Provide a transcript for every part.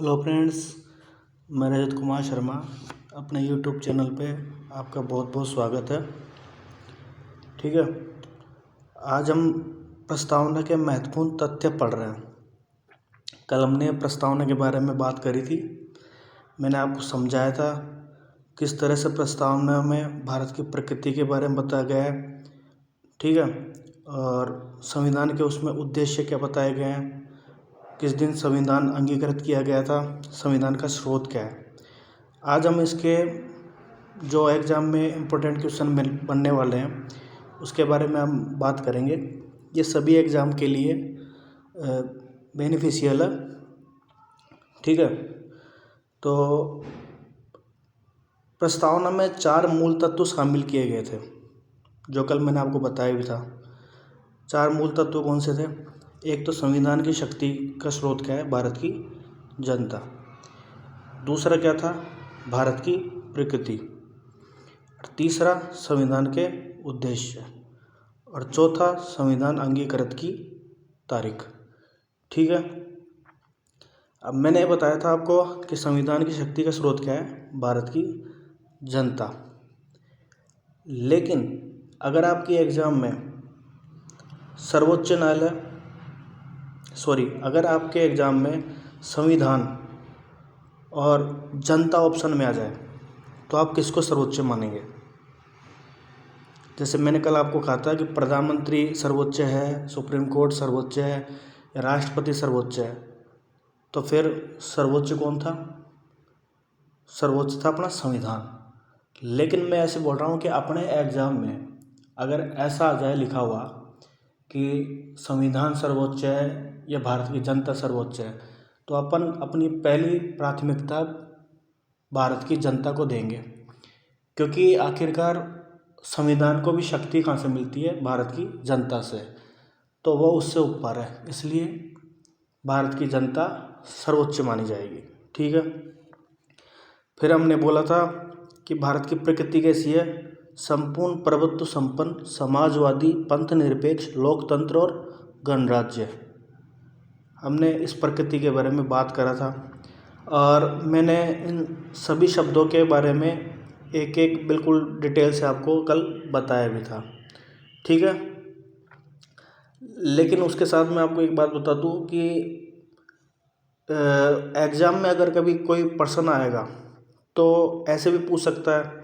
Hello friends, मैं रजत कुमार शर्मा अपने YouTube channel पे आपका बहुत बहुत स्वागत है। ठीक है, आज हम प्रस्तावना के महत्वपूर्ण तथ्य पढ़ रहे हैं। कल हमने प्रस्तावना के बारे में बात करी थी। मैंने आपको समझाया था किस तरह से प्रस्तावना में भारत की प्रकृति के बारे में बताया गया है। ठीक है, और संविधान के उसमें उद्देश्य क्या बताए गए हैं, किस दिन संविधान अंगीकृत किया गया था, संविधान का स्रोत क्या है। आज हम इसके जो एग्ज़ाम में इम्पोर्टेंट क्वेश्चन बनने वाले हैं उसके बारे में हम बात करेंगे। ये सभी एग्ज़ाम के लिए बेनिफिशियल है। ठीक है, तो प्रस्तावना में 4 मूल तत्व शामिल किए गए थे जो कल मैंने आपको बताया भी था। 4 मूल तत्व कौन से थे? एक तो संविधान की शक्ति का स्रोत क्या है, भारत की जनता। दूसरा क्या था, भारत की प्रकृति। तीसरा संविधान के उद्देश्य, और चौथा संविधान अंगीकृत की तारीख। ठीक है, अब मैंने ये बताया था आपको कि संविधान की शक्ति का स्रोत क्या है, भारत की जनता। लेकिन अगर आपकी एग्ज़ाम में सर्वोच्च न्यायालय अगर आपके एग्ज़ाम में संविधान और जनता ऑप्शन में आ जाए तो आप किसको सर्वोच्च मानेंगे? जैसे मैंने कल आपको कहा था कि प्रधानमंत्री सर्वोच्च है, सुप्रीम कोर्ट सर्वोच्च है या राष्ट्रपति सर्वोच्च है, तो फिर सर्वोच्च कौन था? सर्वोच्च था अपना संविधान। लेकिन मैं ऐसे बोल रहा हूँ कि अपने एग्ज़ाम में अगर ऐसा आ जाए लिखा हुआ कि संविधान सर्वोच्च है या भारत की जनता सर्वोच्च है, तो अपन अपनी पहली प्राथमिकता भारत की जनता को देंगे, क्योंकि आखिरकार संविधान को भी शक्ति कहाँ से मिलती है? भारत की जनता से, तो वो उससे ऊपर है, इसलिए भारत की जनता सर्वोच्च मानी जाएगी। ठीक है, फिर हमने बोला था कि भारत की प्रकृति कैसी है? संपूर्ण प्रभुत्व संपन्न, समाजवादी, पंथ निरपेक्ष, लोकतंत्र और गणराज्य। हमने इस प्रकृति के बारे में बात करा था और मैंने इन सभी शब्दों के बारे में एक एक बिल्कुल डिटेल से आपको कल बताया भी था। ठीक है, लेकिन उसके साथ मैं आपको एक बात बता दूं कि एग्ज़ाम में अगर कभी कोई प्रश्न आएगा तो ऐसे भी पूछ सकता है,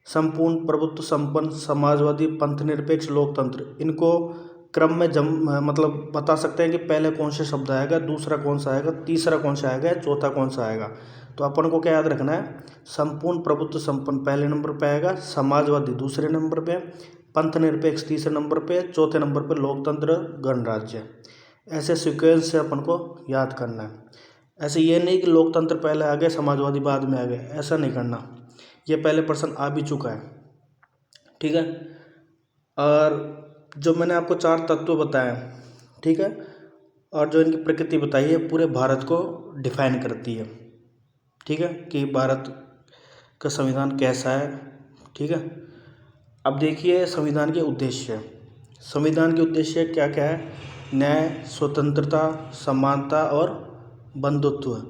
संपूर्ण प्रभुत्व संपन्न, समाजवादी, पंथ निरपेक्ष, लोकतंत्र, इनको क्रम में मतलब बता सकते हैं कि पहले कौन सा शब्द आएगा, दूसरा कौन सा आएगा, तीसरा कौन सा आएगा, चौथा कौन सा आएगा। तो अपन को क्या याद रखना है? संपूर्ण प्रभुत्व संपन्न पहले नंबर पे आएगा, समाजवादी दूसरे नंबर पे, पंथ निरपेक्ष तीसरे नंबर पे, चौथे नंबर पे लोकतंत्र, गणराज्य। ऐसे सीक्वेंस से अपन को याद करना है। ऐसे ये नहीं कि लोकतंत्र पहले आ गए, समाजवादी बाद में आ गए, ऐसा नहीं करना। ये पहले प्रश्न आ भी चुका है। ठीक है, और जो मैंने आपको 4 तत्व बताए, ठीक है, और जो इनकी प्रकृति बताई है, पूरे भारत को डिफाइन करती है। ठीक है, कि भारत का संविधान कैसा है। ठीक है, अब देखिए संविधान के उद्देश्य। संविधान के उद्देश्य क्या क्या है? न्याय, स्वतंत्रता, समानता और बंधुत्व।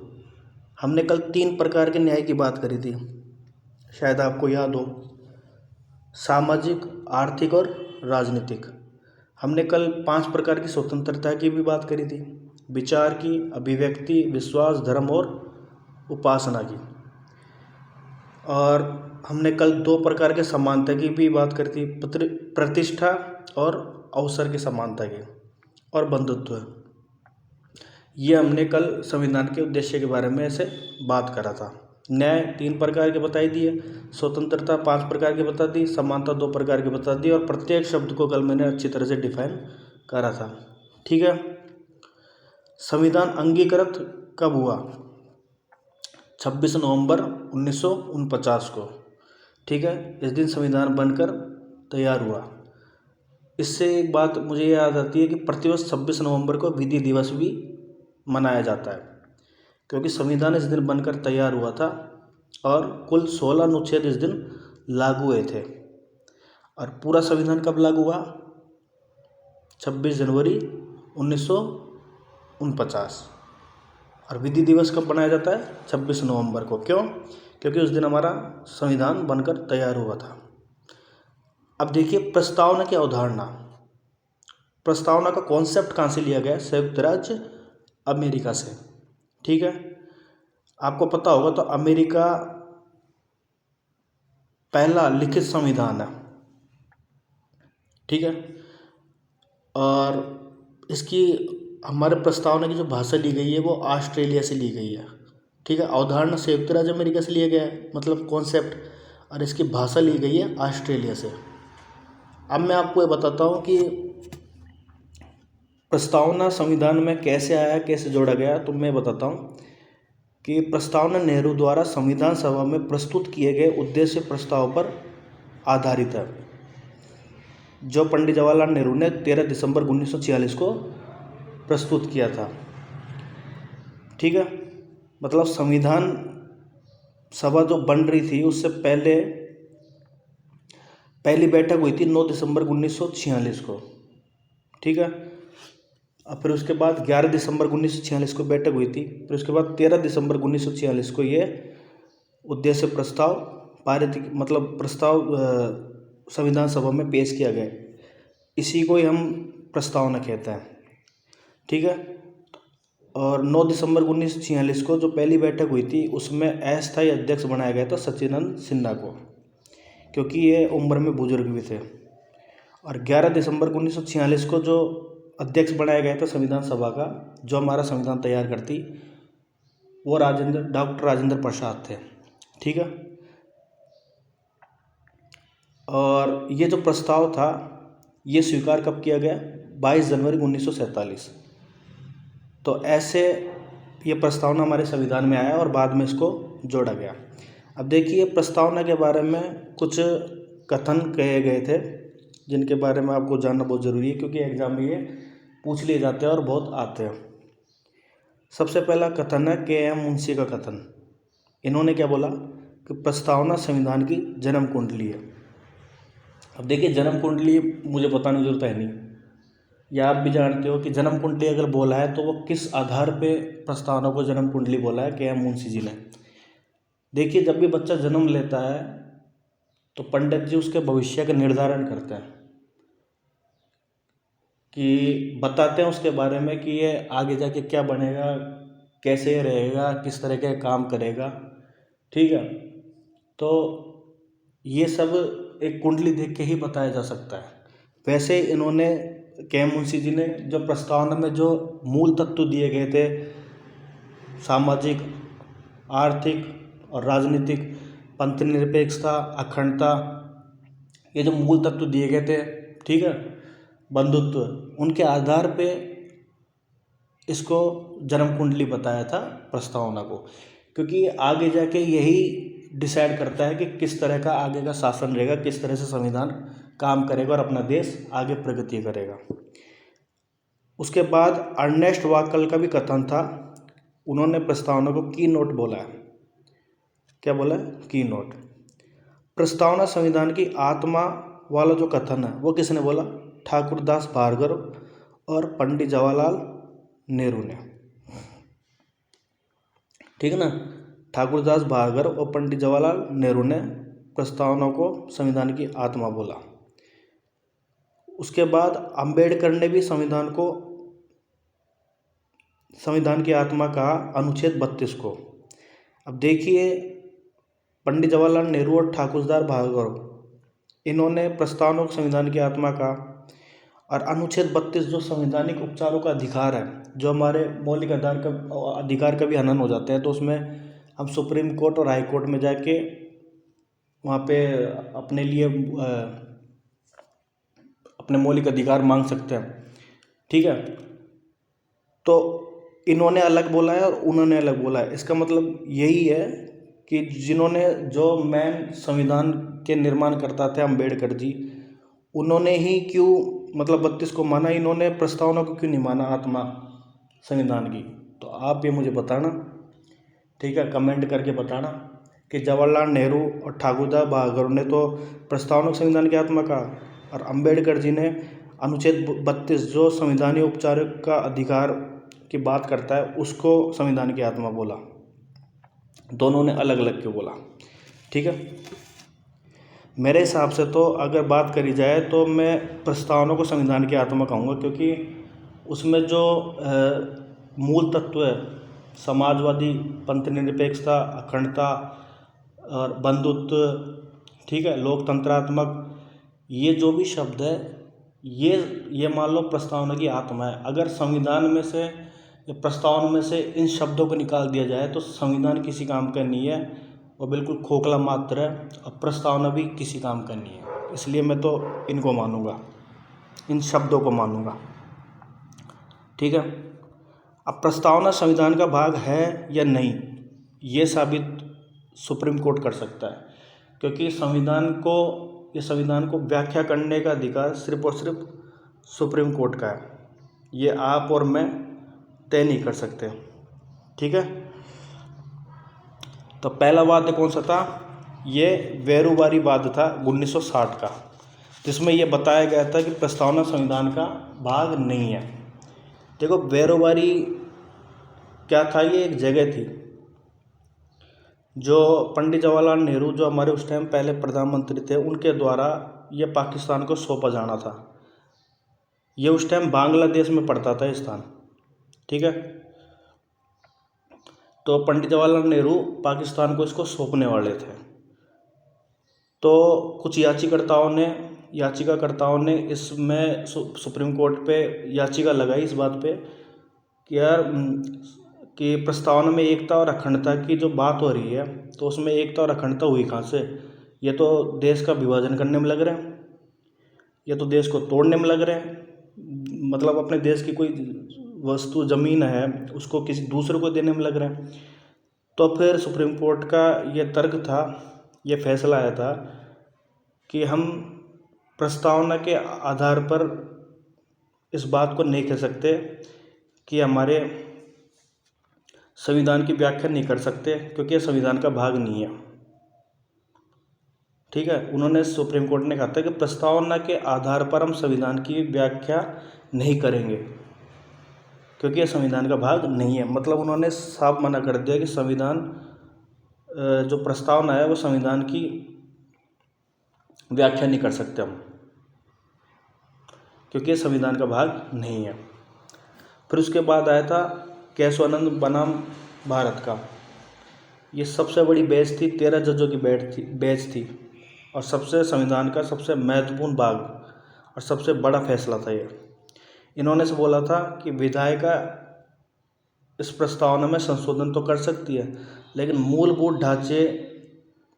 हमने कल 3 प्रकार के न्याय की बात करी थी, शायद आपको याद हो, सामाजिक, आर्थिक और राजनीतिक। हमने कल 5 प्रकार की स्वतंत्रता की भी बात करी थी, विचार की, अभिव्यक्ति, विश्वास, धर्म और उपासना की। और हमने कल 2 प्रकार के समानता की भी बात करी थी, प्रतिष्ठा और अवसर की समानता की, और बंधुत्व। ये हमने कल संविधान के उद्देश्य के बारे में ऐसे बात करा था। न्याय 3 प्रकार के बताई दिए, स्वतंत्रता 5 प्रकार की बता दी, समानता 2 प्रकार की बता दी, और प्रत्येक शब्द को कल मैंने अच्छी तरह से डिफाइन करा था। ठीक है, संविधान अंगीकृत कब हुआ? 26 नवंबर 1949 को। ठीक है, इस दिन संविधान बनकर तैयार हुआ। इससे एक बात मुझे याद आती है कि प्रतिवर्ष 26 नवंबर को विधि दिवस भी मनाया जाता है, क्योंकि संविधान इस दिन बनकर तैयार हुआ था और कुल 16 अनुच्छेद इस दिन लागू हुए थे। और पूरा संविधान कब लागू हुआ? 26 जनवरी 1949। और विधि दिवस कब बनाया जाता है? 26 नवंबर को। क्यों? क्योंकि उस दिन हमारा संविधान बनकर तैयार हुआ था। अब देखिए प्रस्तावना की अवधारणा, प्रस्तावना का कॉन्सेप्ट कहाँ से लिया गया? संयुक्त राज्य अमेरिका से। ठीक है, आपको पता होगा तो अमेरिका पहला लिखित संविधान है। ठीक है, और इसकी हमारे प्रस्तावना की जो भाषा ली गई है वो ऑस्ट्रेलिया से ली गई है। ठीक है, अवधारणा संयुक्त राज्य अमेरिका से लिया गया है, मतलब कॉन्सेप्ट, और इसकी भाषा ली गई है ऑस्ट्रेलिया से। अब मैं आपको ये बताता हूँ कि प्रस्तावना संविधान में कैसे आया, कैसे जोड़ा गया। तो मैं बताता हूँ कि प्रस्तावना नेहरू द्वारा संविधान सभा में प्रस्तुत किए गए उद्देश्य प्रस्ताव पर आधारित है, जो पंडित जवाहरलाल नेहरू ने 13 दिसंबर 1946 को प्रस्तुत किया था। ठीक है, मतलब संविधान सभा जो बन रही थी उससे पहले पहली बैठक हुई थी 9 दिसंबर 1946 को। ठीक है, और फिर उसके बाद 11 दिसंबर 1946 को बैठक हुई थी। फिर उसके बाद 13 दिसंबर 1946 को ये उद्देश्य प्रस्ताव पारित, मतलब प्रस्ताव संविधान सभा में पेश किया गया। इसी को ही हम प्रस्तावना कहते हैं। ठीक है, और 9 दिसंबर 1946 को जो पहली बैठक हुई थी उसमें अस्थायी अध्यक्ष बनाया गया था सच्चिदानंद सिन्हा को, क्योंकि ये उम्र में बुजुर्ग भी थे। और 11 दिसंबर 1946 को जो अध्यक्ष बनाया गया था संविधान सभा का, जो हमारा संविधान तैयार करती, वो डॉक्टर राजेंद्र प्रसाद थे। ठीक है, और ये जो प्रस्ताव था ये स्वीकार कब किया गया? 22 जनवरी 1947। तो ऐसे ये प्रस्तावना हमारे संविधान में आया और बाद में इसको जोड़ा गया। अब देखिए प्रस्तावना के बारे में कुछ कथन कहे गए थे जिनके बारे में आपको जानना बहुत ज़रूरी है, क्योंकि एग्जाम में ये पूछ लिए जाते हैं और बहुत आते हैं। सबसे पहला कथन है के.एम. मुंशी का कथन। इन्होंने क्या बोला कि प्रस्तावना संविधान की जन्म कुंडली है। अब देखिए जन्म कुंडली मुझे बताने की जरूरत है नहीं, या आप भी जानते हो कि जन्म कुंडली अगर बोला है तो वो किस आधार पे प्रस्तावना को जन्म कुंडली बोला है के.एम. मुंशी जी ने। देखिए जब भी बच्चा जन्म लेता है तो पंडित जी उसके भविष्य का निर्धारण करते हैं, कि बताते हैं उसके बारे में कि ये आगे जाके क्या बनेगा, कैसे रहेगा, किस तरह के काम करेगा। ठीक है, तो ये सब एक कुंडली देख के ही बताया जा सकता है। वैसे इन्होंने के.एम. मुंशी जी ने जो प्रस्तावना में जो मूल तत्व दिए गए थे, सामाजिक, आर्थिक और राजनीतिक, पंथ निरपेक्षता, अखंडता, ये जो मूल तत्व दिए गए थे, ठीक है, बंधुत्व, उनके आधार पे इसको जन्म कुंडली बताया था प्रस्तावना को, क्योंकि आगे जाके यही डिसाइड करता है कि किस तरह का आगे का शासन रहेगा, किस तरह से संविधान काम करेगा और अपना देश आगे प्रगति करेगा। उसके बाद अर्नेस्ट वाकल का भी कथन था। उन्होंने प्रस्तावना को की नोट बोला है। क्या बोला है? की नोट। प्रस्तावना संविधान की आत्मा वाला जो कथन है वो किसने बोला? ठाकुरदास भार्गव और पंडित जवाहरलाल नेहरू ने। ठीक है ना, ठाकुरदास भार्गव और पंडित जवाहरलाल नेहरू ने प्रस्तावना को संविधान की आत्मा बोला। उसके बाद अंबेडकर ने भी संविधान की आत्मा कहा अनुच्छेद 32 को। अब देखिए पंडित जवाहरलाल नेहरू और ठाकुरदास भार्गव इन्होंने प्रस्तावना को संविधान की आत्मा कहा, और अनुच्छेद 32 जो संवैधानिक उपचारों का अधिकार है, जो हमारे मौलिक अधिकार का भी हनन हो जाते हैं, तो उसमें हम सुप्रीम कोर्ट और हाई कोर्ट में जाके वहाँ पे अपने लिए अपने मौलिक अधिकार मांग सकते हैं। ठीक है, तो इन्होंने अलग बोला है और उन्होंने अलग बोला है। इसका मतलब यही है कि जिन्होंने जो मेन संविधान के निर्माण करता थे अम्बेडकर जी, उन्होंने ही क्यों मतलब 32 को माना, इन्होंने प्रस्तावना को क्यों नहीं माना आत्मा संविधान की? तो आप ये मुझे बताना, ठीक है, कमेंट करके बताना कि जवाहरलाल नेहरू और ठाकुरदास भार्गव ने तो प्रस्तावना को संविधान की आत्मा कहा, और अम्बेडकर जी ने अनुच्छेद 32 जो संविधानीय उपचार का अधिकार की बात करता है उसको संविधान की आत्मा बोला। दोनों ने अलग अलग क्यों बोला, ठीक है। मेरे हिसाब से तो अगर बात करी जाए तो मैं प्रस्तावना को संविधान की आत्मा कहूँगा, क्योंकि उसमें जो मूल तत्व है, समाजवादी, पंथनिरपेक्षता, अखंडता और बंधुत्व, ठीक है, लोकतंत्रात्मक, ये जो भी शब्द है ये मान लो प्रस्तावना की आत्मा है। अगर संविधान में से या प्रस्तावना में से इन शब्दों को निकाल दिया जाए तो संविधान किसी काम का नहीं है, वो बिल्कुल खोखला मात्र है, और प्रस्तावना भी किसी काम का नहीं है। इसलिए मैं तो इनको मानूंगा, इन शब्दों को मानूंगा, ठीक है। अब प्रस्तावना संविधान का भाग है या नहीं, ये साबित सुप्रीम कोर्ट कर सकता है, क्योंकि संविधान को व्याख्या करने का अधिकार सिर्फ और सिर्फ सुप्रीम कोर्ट का है। ये आप और मैं तय नहीं कर सकते, ठीक है। तो पहला वाद कौन सा था, ये वेरुवारी वाद था 1960 का, जिसमें यह बताया गया था कि प्रस्तावना संविधान का भाग नहीं है। देखो वेरुवारी क्या था, ये एक जगह थी जो पंडित जवाहरलाल नेहरू, जो हमारे उस टाइम पहले प्रधानमंत्री थे, उनके द्वारा ये पाकिस्तान को सौंपा जाना था। ये उस टाइम बांग्लादेश में पड़ता था ये स्थान, ठीक है। तो पंडित जवाहरलाल नेहरू पाकिस्तान को इसको सौंपने वाले थे। तो कुछ याचिकाकर्ताओं ने इसमें सुप्रीम कोर्ट पे याचिका लगाई इस बात पे कि यार कि प्रस्तावना में एकता और अखंडता की जो बात हो रही है, तो उसमें एकता और अखंडता हुई कहाँ से? ये तो देश का विभाजन करने में लग रहे हैं, ये तो देश को तोड़ने में लग रहे हैं। मतलब अपने देश की कोई वस्तु ज़मीन है उसको किसी दूसरे को देने में लग रहे हैं। तो फिर सुप्रीम कोर्ट का ये तर्क था, ये फैसला आया था कि हम प्रस्तावना के आधार पर इस बात को नहीं कह सकते कि हमारे संविधान की व्याख्या नहीं कर सकते, क्योंकि ये संविधान का भाग नहीं है, ठीक है। उन्होंने, सुप्रीम कोर्ट ने कहा था कि प्रस्तावना के आधार पर हम संविधान की व्याख्या नहीं करेंगे, क्योंकि यह संविधान का भाग नहीं है। मतलब उन्होंने साफ मना कर दिया कि संविधान जो प्रस्तावना है वो संविधान की व्याख्या नहीं कर सकते हम, क्योंकि यह संविधान का भाग नहीं है। फिर उसके बाद आया था केशवानंद बनाम भारत का। ये सबसे बड़ी बेंच थी, 13 जजों की बेंच थी, और संविधान का सबसे महत्वपूर्ण भाग और सबसे बड़ा फैसला था ये। इन्होंने से बोला था कि विधायिका इस प्रस्तावना में संशोधन तो कर सकती है, लेकिन मूलभूत ढांचे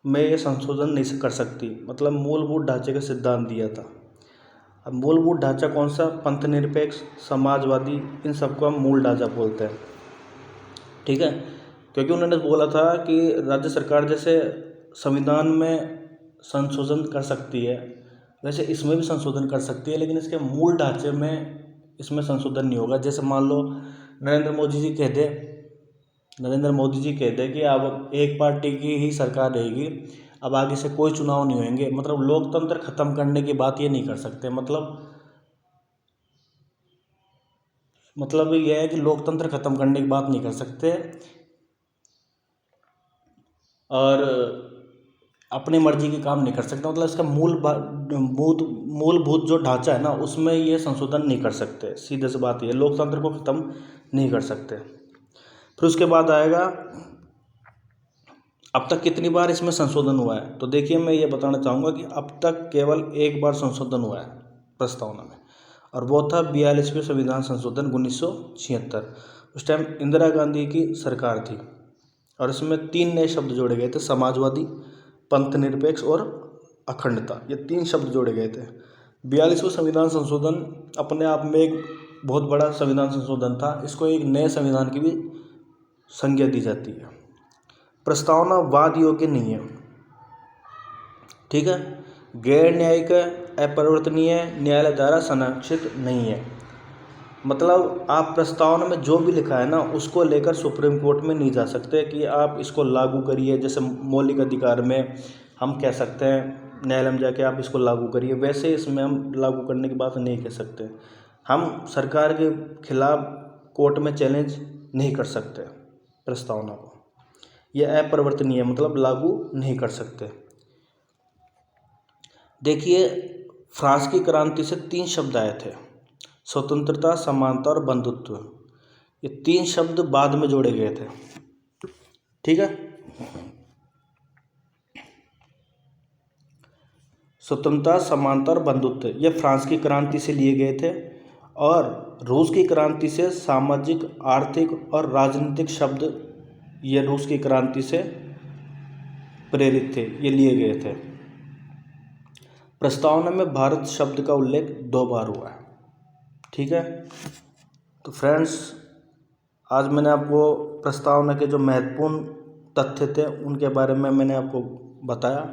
में ये संशोधन नहीं कर सकती। मतलब मूलभूत ढांचे का सिद्धांत दिया था। अब मूलभूत ढांचा कौन सा? पंथनिरपेक्ष, समाजवादी, इन सबको हम मूल ढांचा बोलते हैं, ठीक है। क्योंकि उन्होंने बोला था कि राज्य सरकार जैसे संविधान में संशोधन कर सकती है, वैसे इसमें भी संशोधन कर सकती है, लेकिन इसके मूल ढांचे में इसमें संशोधन नहीं होगा। जैसे मान लो नरेंद्र मोदी जी कह दे कि अब एक पार्टी की ही सरकार रहेगी, अब आगे से कोई चुनाव नहीं होंगे, मतलब लोकतंत्र खत्म करने की बात ये नहीं कर सकते। मतलब यह है कि लोकतंत्र खत्म करने की बात नहीं कर सकते और अपनी मर्जी के काम नहीं कर सकते। मतलब इसका मूलभूत जो ढांचा है ना, उसमें ये संशोधन नहीं कर सकते। सीधे से बात ये, लोकतंत्र को खत्म नहीं कर सकते। फिर उसके बाद आएगा अब तक कितनी बार इसमें संशोधन हुआ है। तो देखिए, मैं ये बताना चाहूँगा कि अब तक केवल एक बार संशोधन हुआ है प्रस्तावना में, और वो था 42वें संविधान संशोधन 1976। उस टाइम इंदिरा गांधी की सरकार थी, और इसमें 3 नए शब्द जोड़े गए थे, समाजवादी, पंथनिरपेक्ष और अखंडता। ये 3 शब्द जोड़े गए थे। 42वां संविधान संशोधन अपने आप में एक बहुत बड़ा संविधान संशोधन था। इसको एक नए संविधान की भी संज्ञा दी जाती है। प्रस्तावना वाद योग्य नहीं है, ठीक है। गैर न्यायिक, अपरिवर्तनीय, न्यायालय द्वारा संरक्षित नहीं है। मतलब आप प्रस्तावना में जो भी लिखा है ना, उसको लेकर सुप्रीम कोर्ट में नहीं जा सकते कि आप इसको लागू करिए। जैसे मौलिक अधिकार में हम कह सकते हैं न्यायालय में जाके आप इसको लागू करिए, वैसे इसमें हम लागू करने की बात नहीं कह सकते। हम सरकार के खिलाफ कोर्ट में चैलेंज नहीं कर सकते प्रस्तावना को। यह अपरिवर्तनीय है, मतलब लागू नहीं कर सकते। देखिए, फ्रांस की क्रांति से 3 शब्द आए थे, स्वतंत्रता, समानता और बंधुत्व। ये 3 शब्द बाद में जोड़े गए थे, ठीक है। स्वतंत्रता, समानता और बंधुत्व ये फ्रांस की क्रांति से लिए गए थे, और रूस की क्रांति से सामाजिक, आर्थिक और राजनीतिक शब्द ये रूस की क्रांति से प्रेरित थे, ये लिए गए थे। प्रस्तावना में भारत शब्द का उल्लेख 2 बार हुआ है, ठीक है। तो फ्रेंड्स, आज मैंने आपको प्रस्तावना के जो महत्वपूर्ण तथ्य थे उनके बारे में मैंने आपको बताया।